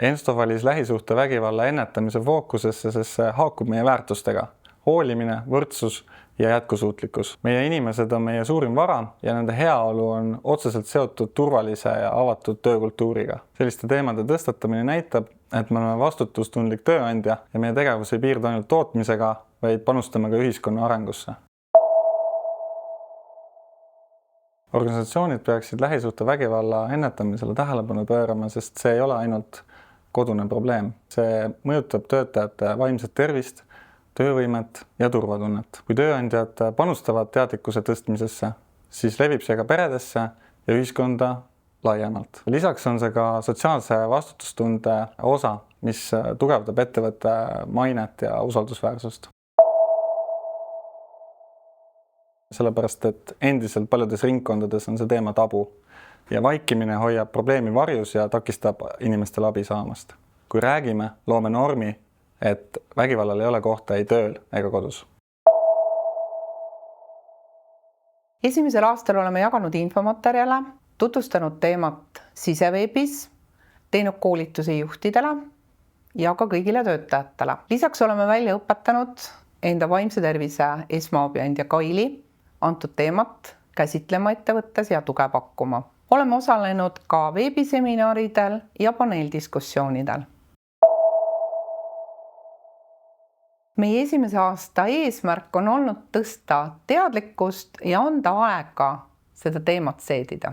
Ensto valis lähisuhte vägivalla ennetamise fookusesse, sest see haakub meie väärtustega. Hoolimine, võrdsus ja jätkusuutlikkus. Meie inimesed on meie suurim vara ja nende heaolu on otseselt seotud turvalise ja avatud töökultuuriga. Selliste teemade tõstatamine näitab, et me oleme vastutustundlik tööandja ja meie tegevus ei piirdu ainult tootmisega, vaid panustame ka ühiskonna arengusse. Organisatsioonid peaksid lähisuhte vägivalla ennetamisele tähelepanu pöörama, sest see ei ole ainult kodune probleem. See mõjutab töötajate vaimset tervist, töövõimet ja turvatunnet. Kui tööandjad panustavad teadlikkuse tõstmisesse, siis levib see ka peredesse ja ühiskonda laiemalt. Lisaks on see ka sotsiaalse vastutustunde osa, mis tugevdab ettevõtte mainet ja usaldusväärsust. Sellepärast, et endiselt paljudes ringkondades on see teema tabu ja vaikimine hoiab probleemi varjus ja takistab inimestele abi saamast. Kui räägime, loome normi, et vägivallal ei ole kohta ei tööl ega kodus. Esimesel aastal oleme jaganud infomaterjale, tutvustanud teemat siseveebis, teinud koolitusi juhtidele ja ka kõigile töötajatele. Lisaks oleme välja õpetanud enda vaimse tervise esmaabiandja Kaili antud teemat käsitlema ettevõttes ja tuge pakkuma. Oleme osalenud ka veebiseminaridel ja paneeldiskussioonidel. Meie esimese aasta eesmärk on olnud tõsta teadlikkust ja anda aega seda teemat seedida.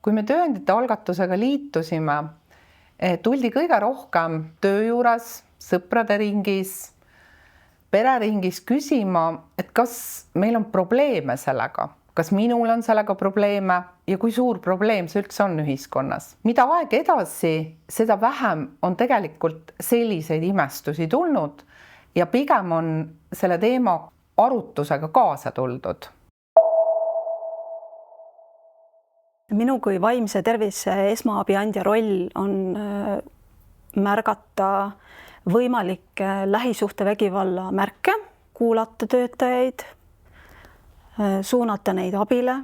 Kui me tööandjate algatusega liitusime, tuldi kõige rohkem töö juures, sõprade ringis, pereringis küsima, et kas meil on probleeme sellega, kas minul on sellega probleeme ja kui suur probleem see üldse on ühiskonnas. Mida aeg edasi, seda vähem on tegelikult selliseid imestusi tulnud ja pigem on selle teema arutusega kaasa tuldud. Minu kui vaimse tervise esmaabiandja roll on märgata võimalikke lähisuhtevägivalla märke, kuulata töötajaid, suunata neid abile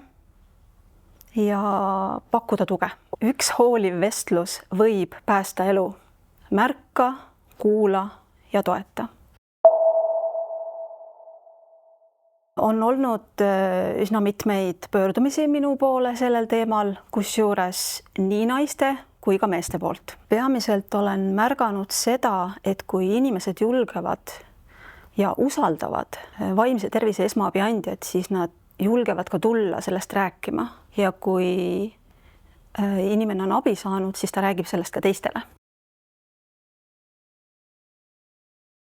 ja pakkuda tuge. Üks hooliv vestlus võib päästa elu. Märka, kuula ja toeta. On olnud üsna mitmeid pöördumisi minu poole sellel teemal, kusjuures nii naiste kui ka meeste poolt. Peamiselt olen märganud seda, et kui inimesed julgevad ja usaldavad vaimse tervise esmaabiandjat, siis nad julgevad ka tulla sellest rääkima. Ja kui inimene on abi saanud, siis ta räägib sellest ka teistele.